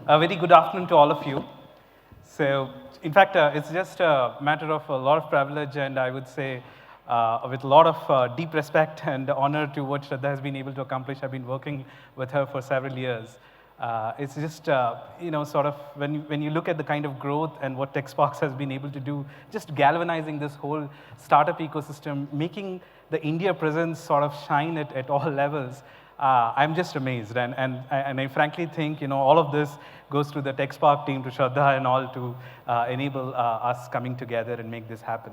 A very good afternoon to all of you. So, in fact, it's just a matter of a lot of privilege, and I would say with a lot of deep respect and honor to what Shraddha has been able to accomplish. I've been working with her for several years. It's just, sort of when you look at the kind of growth and what TechSparks has been able to do, just galvanizing this whole startup ecosystem, making the India presence sort of shine at all levels. I'm just amazed, and I frankly think all of this goes to the TechSpark team, to Shraddha and all, to enable us coming together and make this happen.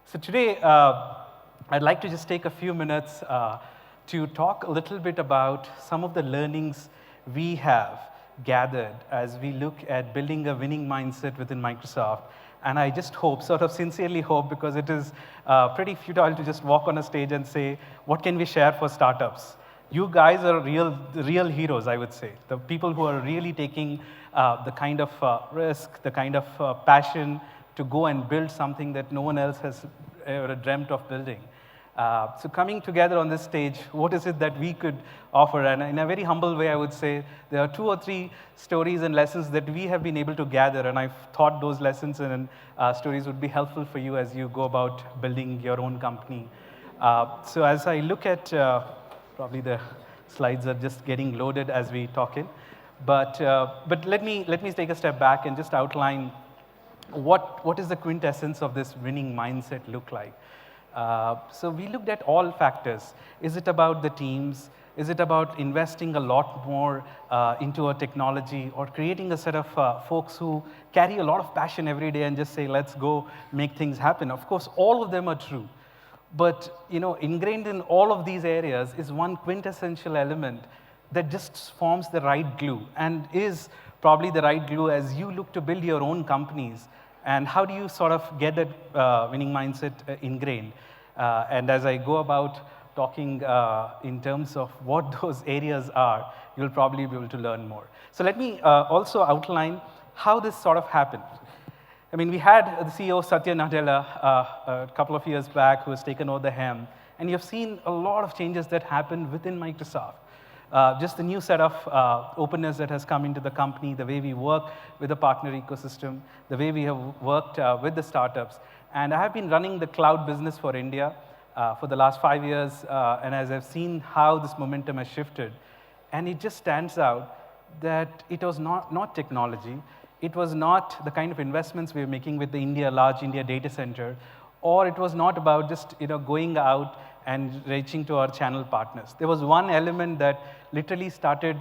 So today, I'd like to just take a few minutes to talk a little bit about some of the learnings we have gathered as we look at building a winning mindset within Microsoft. And I just hope, sort of sincerely hope, because it is pretty futile to just walk on a stage and say, what can we share for startups? You guys are real heroes, I would say. The people who are really taking the kind of risk, the kind of passion to go and build something that no one else has ever dreamt of building. So coming together on this stage, what is it that we could offer? And in a very humble way, I would say there are 2 or 3 stories and lessons that we have been able to gather, and I've thought those lessons and stories would be helpful for you as you go about building your own company. So as I look at probably the slides are just getting loaded as we talk in. But let me take a step back and just outline what is the quintessence of this winning mindset look like. So we looked at all factors. Is it about the teams? Is it about investing a lot more into a technology, or creating a set of folks who carry a lot of passion every day and just say, let's go make things happen? Of course, all of them are true. But ingrained in all of these areas is one quintessential element that just forms the right glue, and is probably the right glue as you look to build your own companies. And how do you sort of get that winning mindset ingrained? And as I go about talking in terms of what those areas are, you'll probably be able to learn more. So let me also outline how this sort of happened. I mean, we had the CEO, Satya Nadella, a couple of years back, who has taken over the helm. And you've seen a lot of changes that happened within Microsoft. Just the new set of openness that has come into the company, the way we work with the partner ecosystem, the way we have worked with the startups. And I have been running the cloud business for India for the last 5 years, and as I've seen how this momentum has shifted, and it just stands out that it was not technology. It was not the kind of investments we were making with the large India data center, or it was not about just going out and reaching to our channel partners. There was one element that literally started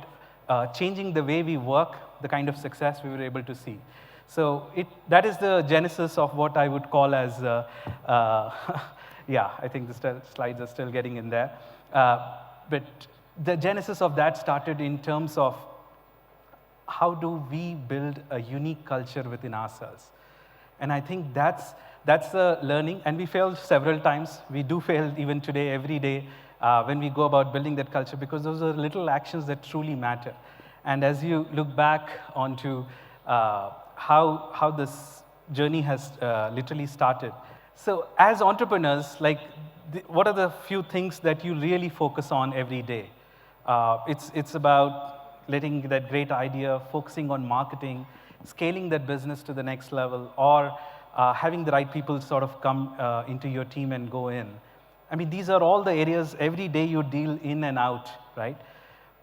changing the way we work, the kind of success we were able to see. So that is the genesis of what I would call as, yeah, I think the slides are still getting in there. But the genesis of that started in terms of how do we build a unique culture within ourselves? And I think that's the learning, and we failed several times. We do fail even today, every day, when we go about building that culture, because those are little actions that truly matter. And as you look back onto how this journey has literally started. So as entrepreneurs, what are the few things that you really focus on every day? It's about letting that great idea, focusing on marketing, scaling that business to the next level, or having the right people sort of come into your team and go in. I mean, these are all the areas every day you deal in and out, right?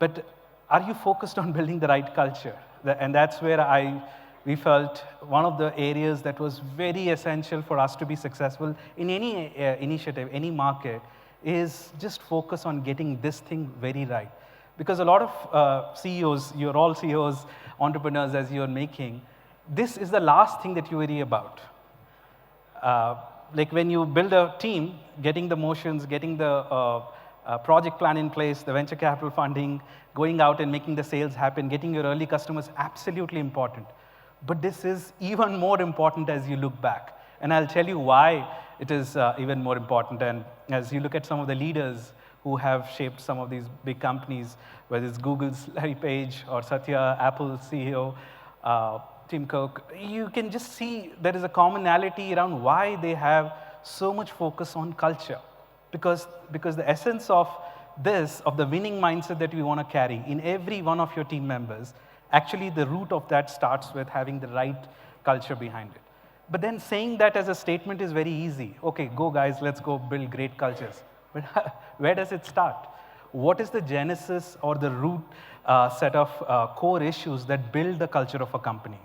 But are you focused on building the right culture? And that's where we felt one of the areas that was very essential for us to be successful in any initiative, any market, is just focus on getting this thing very right. Because a lot of CEOs, you're all CEOs, entrepreneurs, as you're making, this is the last thing that you worry about. Like when you build a team, getting the motions, getting the project plan in place, the venture capital funding, going out and making the sales happen, getting your early customers, absolutely important. But this is even more important as you look back. And I'll tell you why it is even more important. And as you look at some of the leaders who have shaped some of these big companies, whether it's Google's Larry Page or Satya, Apple CEO, Tim Cook, you can just see there is a commonality around why they have so much focus on culture. Because the essence of the winning mindset that we want to carry in every one of your team members Actually, the root of that starts with having the right culture behind it. But then saying that as a statement is very easy. Okay, go guys, let's go build great cultures. But where does it start? What is the genesis or the root set of core issues that build the culture of a company?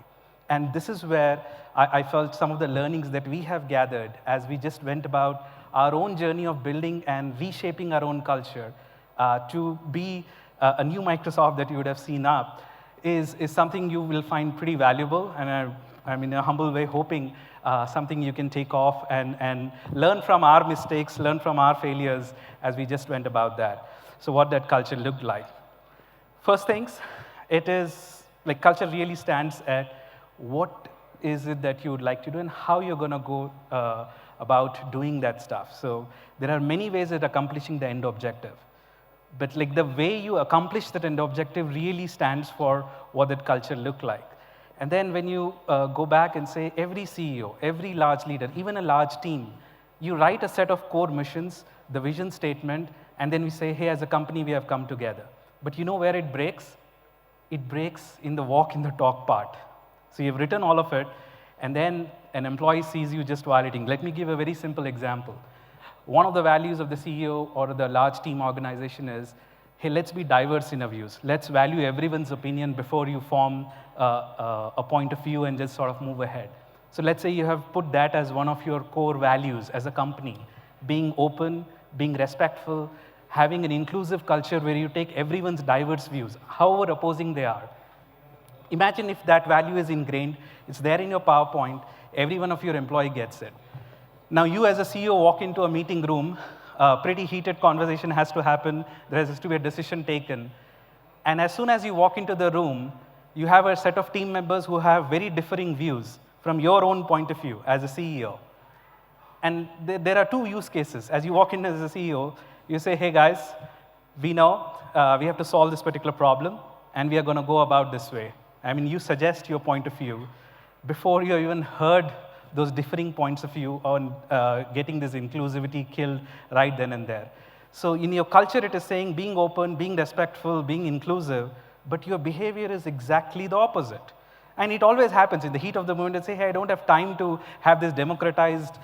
And this is where I felt some of the learnings that we have gathered as we just went about our own journey of building and reshaping our own culture to be a new Microsoft that you would have seen up is something you will find pretty valuable. And I'm in a humble way hoping something you can take off and learn from our mistakes, learn from our failures as we just went about that. So what that culture looked like. First things, it is, like culture really stands at what is it that you would like to do and how you're going to go about doing that stuff. So there are many ways at accomplishing the end objective. But like the way you accomplish that end objective really stands for what that culture looked like. And then when you go back and say every CEO, every large leader, even a large team, you write a set of core missions, the vision statement, and then we say, hey, as a company, we have come together. But you know where it breaks? It breaks in the walk in the talk part. So you've written all of it, and then an employee sees you just violating. Let me give a very simple example. One of the values of the CEO or the large team organization is, hey, let's be diverse in our views. Let's value everyone's opinion before you form a point of view and just sort of move ahead. So let's say you have put that as one of your core values as a company, being open, being respectful, having an inclusive culture where you take everyone's diverse views, however opposing they are. Imagine if that value is ingrained, it's there in your PowerPoint, every one of your employee gets it. Now you as a CEO walk into a meeting room, a pretty heated conversation has to happen, there has to be a decision taken, and as soon as you walk into the room, you have a set of team members who have very differing views from your own point of view as a CEO. And there are two use cases. As you walk in as a CEO, you say, hey guys, we know we have to solve this particular problem, and we are going to go about this way. I mean, you suggest your point of view before you even heard those differing points of view on getting this inclusivity killed right then and there. So in your culture, it is saying being open, being respectful, being inclusive, but your behavior is exactly the opposite. And it always happens in the heat of the moment. They say, hey, I don't have time to have this democratized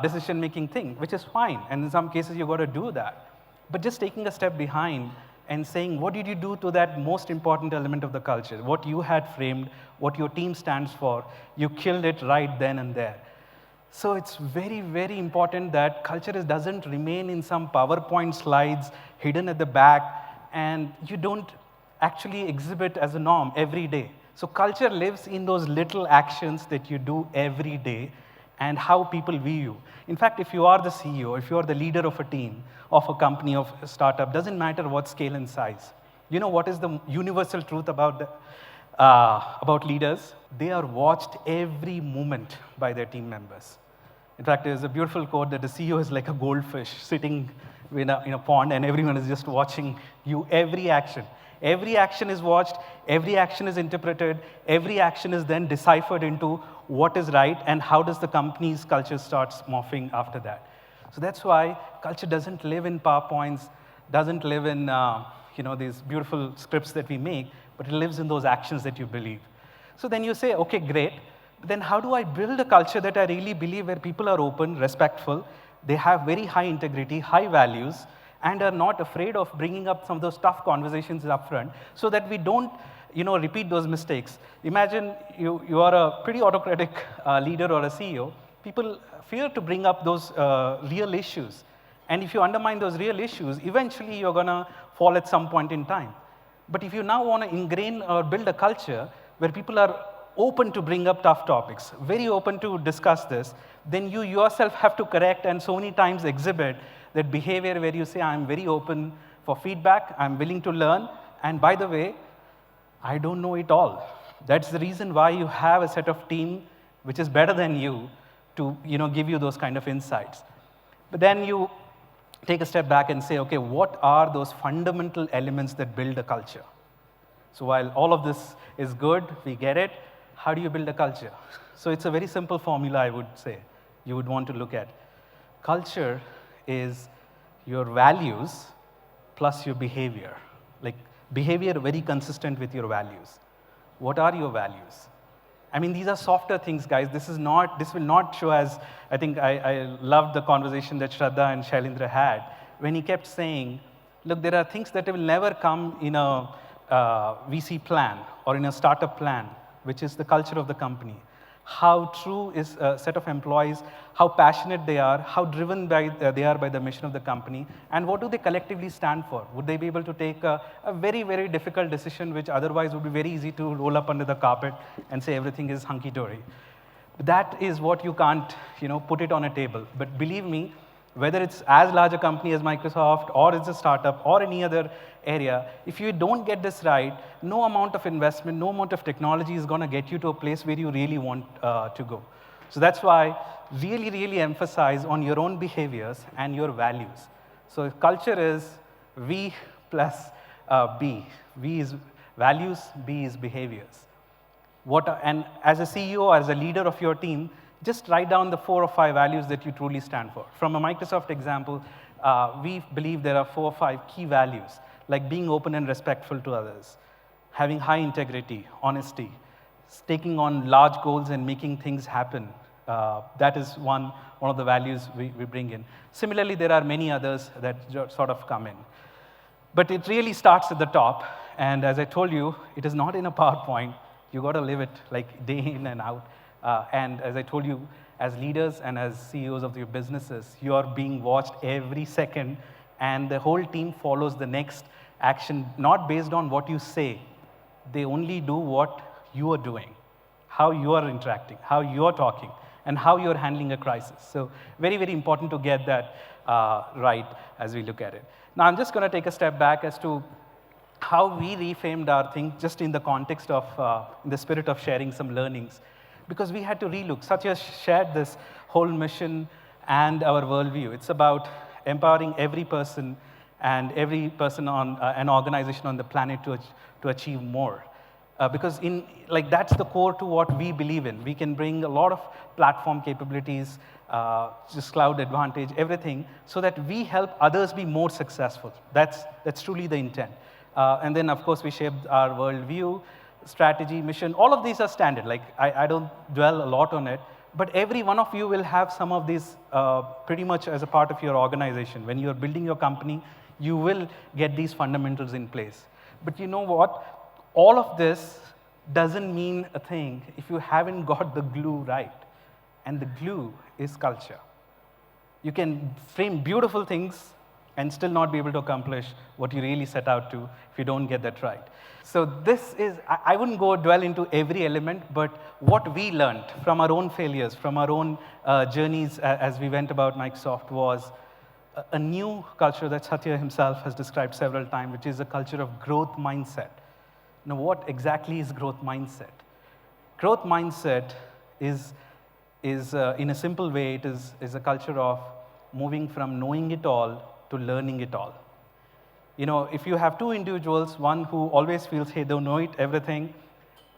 decision-making thing, which is fine. And in some cases, you've got to do that. But just taking a step behind and saying, what did you do to that most important element of the culture? What you had framed, what your team stands for, you killed it right then and there. So it's very, very important that culture doesn't remain in some PowerPoint slides hidden at the back, and you don't actually exhibit as a norm every day. So culture lives in those little actions that you do every day and how people view you. In fact, if you are the CEO, if you are the leader of a team, of a company, of a startup, doesn't matter what scale and size. You know what is the universal truth about leaders? They are watched every moment by their team members. In fact, there's a beautiful quote that the CEO is like a goldfish sitting in a pond, and everyone is just watching you every action. Every action is watched, every action is interpreted, every action is then deciphered into what is right and how does the company's culture starts morphing after that. So that's why culture doesn't live in PowerPoints, doesn't live in these beautiful scripts that we make, but it lives in those actions that you believe. So then you say, okay, great, but then how do I build a culture that I really believe where people are open, respectful, they have very high integrity, high values, and are not afraid of bringing up some of those tough conversations up front so that we don't repeat those mistakes. Imagine you are a pretty autocratic leader or a CEO. People fear to bring up those real issues. And if you undermine those real issues, eventually you're going to fall at some point in time. But if you now want to ingrain or build a culture where people are open to bring up tough topics, very open to discuss this, then you yourself have to correct and so many times exhibit that behavior where you say, I'm very open for feedback, I'm willing to learn, and by the way, I don't know it all. That's the reason why you have a set of team which is better than you to give you those kind of insights. But then you take a step back and say, okay, what are those fundamental elements that build a culture? So while all of this is good, we get it, how do you build a culture? So it's a very simple formula, I would say, you would want to look at. Culture is your values plus your behavior. Like behavior very consistent with your values. What are your values? I mean, these are softer things, guys. This will not show as, I think I loved the conversation that Shraddha and Shailendra had, when he kept saying, look, there are things that will never come in a VC plan or in a startup plan, which is the culture of the company. How true is a set of employees, how passionate they are, how driven they are by the mission of the company, and what do they collectively stand for? Would they be able to take a very, very difficult decision, which otherwise would be very easy to roll up under the carpet and say everything is hunky-dory? That is what you can't, put it on a table. But believe me, whether it's as large a company as Microsoft, or it's a startup, or any other area, if you don't get this right, no amount of investment, no amount of technology is going to get you to a place where you really want to go. So that's why really, really emphasize on your own behaviors and your values. So culture is V plus B. V is values, B is behaviors. And as a CEO, or as a leader of your team, just write down the 4 or 5 values that you truly stand for. From a Microsoft example, we believe there are 4 or 5 key values, like being open and respectful to others, having high integrity, honesty, taking on large goals and making things happen. That is one of the values we bring in. Similarly, there are many others that sort of come in. But it really starts at the top. And as I told you, it is not in a PowerPoint. You got to live it like day in and out. And as I told you, as leaders and as CEOs of your businesses, you are being watched every second, and the whole team follows the next action, not based on what you say. They only do what you are doing, how you are interacting, how you are talking, and how you are handling a crisis. So very, very important to get that right as we look at it. Now, I'm just going to take a step back as to how we reframed our thing, just in the context of, in the spirit of sharing some learnings. Because we had to relook. Satya shared this whole mission and our worldview. It's about empowering every person and every person on an organization on the planet to achieve more. Because that's the core to what we believe in. We can bring a lot of platform capabilities, just cloud advantage, everything, so that we help others be more successful. That's truly the intent. And then, of course, we shaped our worldview, strategy, mission. All of these are standard. I don't dwell a lot on it, but every one of you will have some of these pretty much as a part of your organization. When you're building your company, you will get these fundamentals in place. But you know what? All of this doesn't mean a thing if you haven't got the glue right. And the glue is culture. You can frame beautiful things and still not be able to accomplish what you really set out to if you don't get that right. So this is, I wouldn't go dwell into every element, but what we learned from our own failures, from our own journeys as we went about Microsoft, was a new culture that Satya himself has described several times, which is a culture of growth mindset. Now, what exactly is growth mindset? Growth mindset is in a simple way, it is a culture of moving from knowing it all to learning it all. If you have two individuals, one who always feels, hey, they know everything,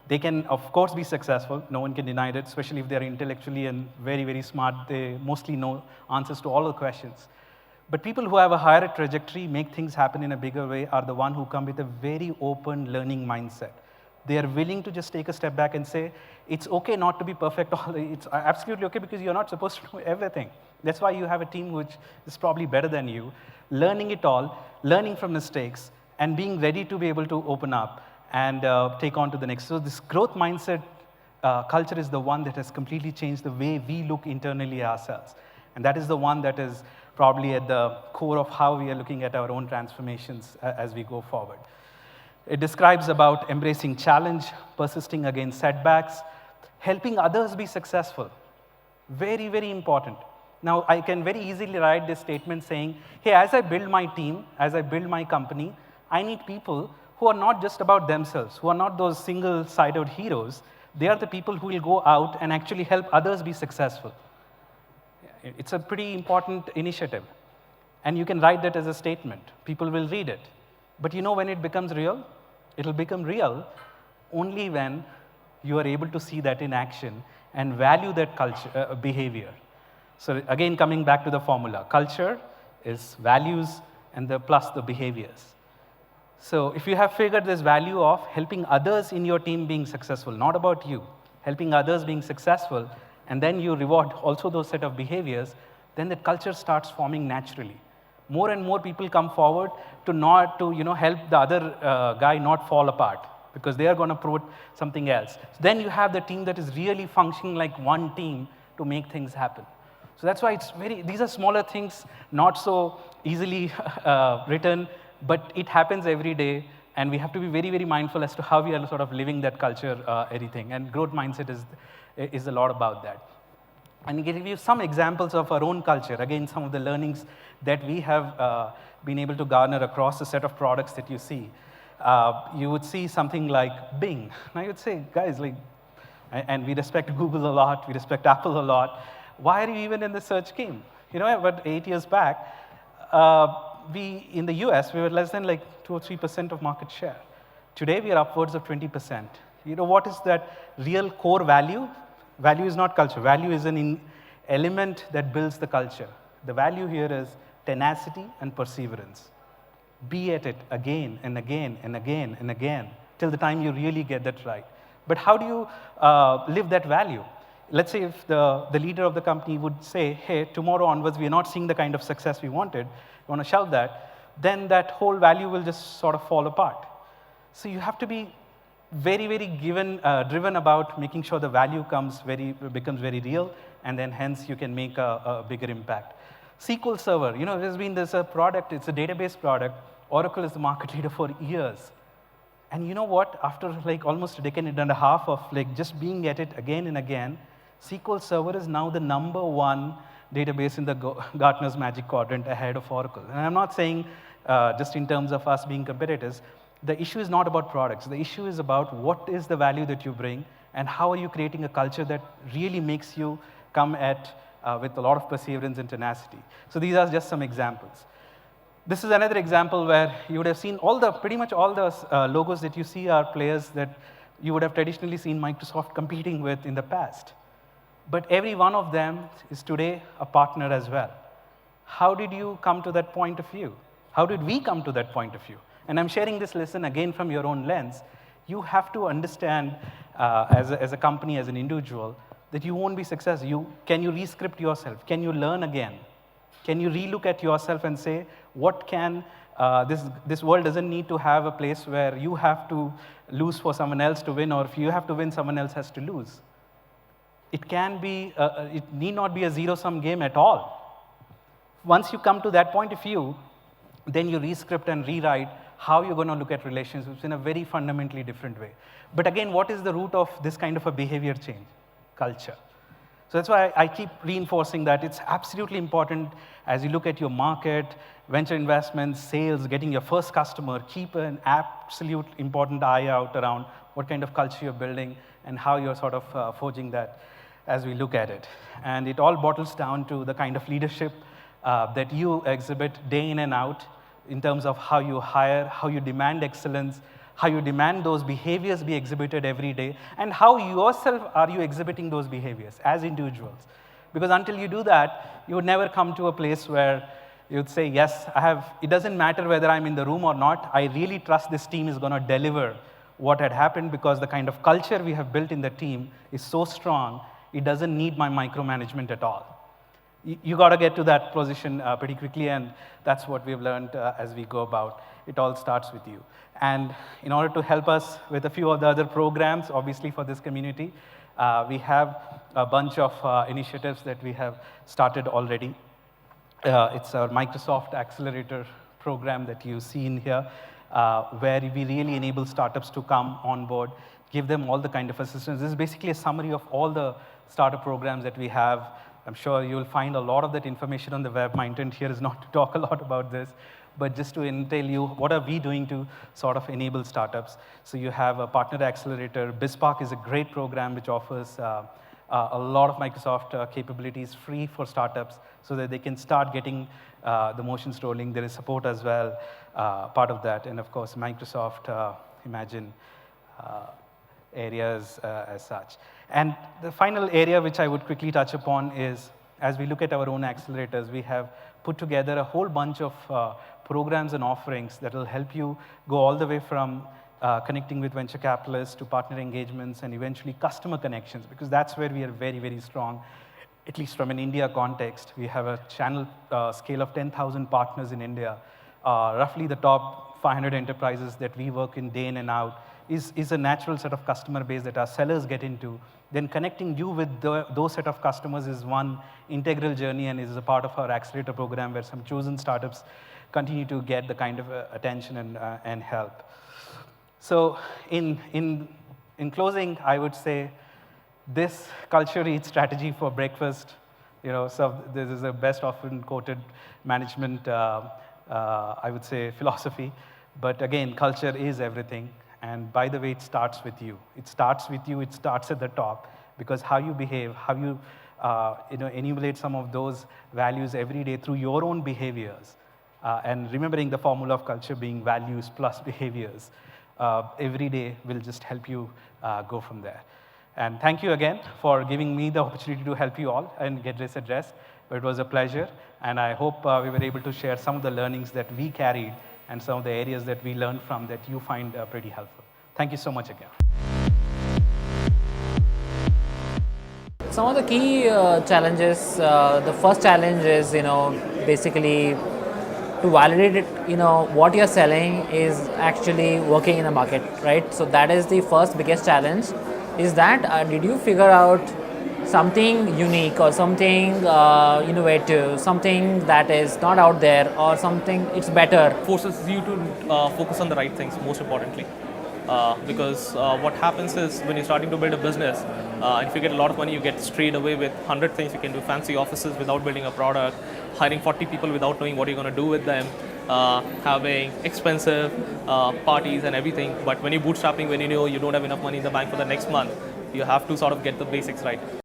they can, of course, be successful. No one can deny it, especially if they're intellectually and very, very smart. They mostly know answers to all the questions. But people who have a higher trajectory, make things happen in a bigger way, are the one who come with a very open learning mindset. They are willing to just take a step back and say, it's okay not to be perfect. It's absolutely okay, because you're not supposed to know everything. That's why you have a team which is probably better than you, learning it all, learning from mistakes, and being ready to be able to open up and take on to the next. So this growth mindset culture is the one that has completely changed the way we look internally ourselves. And that is the one that is probably at the core of how we are looking at our own transformations as we go forward. It describes about embracing challenge, persisting against setbacks, helping others be successful. Very, very important. Now, I can very easily write this statement saying, hey, as I build my team, as I build my company, I need people who are not just about themselves, who are not those single-sided heroes. They are the people who will go out and actually help others be successful. It's a pretty important initiative. And you can write that as a statement. People will read it. But when it becomes real? It'll become real only when you are able to see that in action and value that culture, behavior. So again, coming back to the formula, culture is values and plus the behaviors. So if you have figured this value of helping others in your team being successful, not about you, helping others being successful, and then you reward also those set of behaviors, then the culture starts forming naturally. More and more people come forward to not to help the other guy not fall apart because they are going to put something else. So then you have the team that is really functioning like one team to make things happen. So that's why these are smaller things, not so easily written, but it happens every day, and we have to be very, very mindful as to how we are sort of living that culture, everything. And growth mindset is a lot about that. And I'll give you some examples of our own culture. Again, some of the learnings that we have been able to garner across a set of products that you see. You would see something like Bing. Now you'd say, guys, and we respect Google a lot, we respect Apple a lot. Why are you even in the search game? About 8 years back, in the US, we were less than 2 or 3% of market share. Today, we are upwards of 20%. What is that real core value? Value is not culture. Value is an element that builds the culture. The value here is tenacity and perseverance. Be at it again and again and again and again till the time you really get that right. But how do you live that value? Let's say if the leader of the company would say, hey, tomorrow onwards, we are not seeing the kind of success we wanted, we want to shelve that, then that whole value will just sort of fall apart. So you have to be very, very driven about making sure the value becomes very real, and then hence you can make a bigger impact. SQL Server, there's a product, it's a database product. Oracle is the market leader for years. And you know what? After almost a decade and a half of just being at it again and again, SQL Server is now the #1 database in the Gartner's Magic Quadrant ahead of Oracle. And I'm not saying just in terms of us being competitors. The issue is not about products. The issue is about what is the value that you bring and how are you creating a culture that really makes you come at with a lot of perseverance and tenacity. So these are just some examples. This is another example where you would have seen pretty much all the logos that you see are players that you would have traditionally seen Microsoft competing with in the past. But every one of them is today a partner as well. How did you come to that point of view? How did we come to that point of view? And I'm sharing this lesson again from your own lens. You have to understand as a company, as an individual, that you won't be successful. Can you re-script yourself? Can you learn again? Can you relook at yourself and say, this world doesn't need to have a place where you have to lose for someone else to win, or if you have to win, someone else has to lose. It need not be a zero-sum game at all. Once you come to that point of view, then you re-script and rewrite how you're going to look at relationships in a very fundamentally different way. But again, what is the root of this kind of a behavior change? Culture. So that's why I keep reinforcing that it's absolutely important as you look at your market, venture investments, sales, getting your first customer, keep an absolute important eye out around what kind of culture you're building and how you're sort of forging that as we look at it. And it all bottles down to the kind of leadership that you exhibit day in and out in terms of how you hire, how you demand excellence, how you demand those behaviors be exhibited every day, and how yourself are you exhibiting those behaviors as individuals. Because until you do that, you would never come to a place where you'd say, yes, it doesn't matter whether I'm in the room or not, I really trust this team is going to deliver what had happened because the kind of culture we have built in the team is so strong, it doesn't need my micromanagement at all. You got to get to that position pretty quickly, and that's what we've learned as we go about. It all starts with you. And in order to help us with a few of the other programs, obviously for this community, we have a bunch of initiatives that we have started already. It's our Microsoft Accelerator program that you see in here, where we really enable startups to come on board, give them all the kind of assistance. This is basically a summary of all the startup programs that we have. I'm sure you'll find a lot of that information on the web. My intent here is not to talk a lot about this, but just to tell you what are we doing to sort of enable startups. So you have a partner accelerator. BizSpark is a great program which offers a lot of Microsoft capabilities free for startups so that they can start getting the motions rolling. There is support as well, part of that. And of course, Microsoft Imagine areas as such. And the final area which I would quickly touch upon is as we look at our own accelerators, we have put together a whole bunch of programs and offerings that will help you go all the way from connecting with venture capitalists to partner engagements and eventually customer connections, because that's where we are very, very strong. At least from an India context, we have a channel scale of 10,000 partners in India. Roughly the top 500 enterprises that we work in day in and out is a natural set of customer base that our sellers get into. Then connecting you with those set of customers is one integral journey and is a part of our accelerator program where some chosen startups continue to get the kind of attention and help. So in closing, I would say this culture eats strategy for breakfast. So this is the best often quoted management, I would say, philosophy. But again, culture is everything. And by the way, it starts with you. It starts with you. It starts at the top. Because how you behave, how you emulate some of those values every day through your own behaviors. And remembering the formula of culture being values plus behaviors, every day will just help you go from there. And thank you again for giving me the opportunity to help you all and get this addressed. But it was a pleasure. And I hope we were able to share some of the learnings that we carried and some of the areas that we learned from that you find pretty helpful. Thank you so much again. Some of the key challenges, the first challenge is, basically to validate it, what you're selling is actually working in the market, right? So that is the first biggest challenge, is that did you figure out something unique or something innovative, something that is not out there or something it's better. Forces you to focus on the right things, most importantly. Because what happens is when you're starting to build a business, if you get a lot of money, you get strayed away with 100 things. You can do fancy offices without building a product, hiring 40 people without knowing what you're going to do with them, having expensive parties and everything. But when you're bootstrapping, when you know you don't have enough money in the bank for the next month, you have to sort of get the basics right.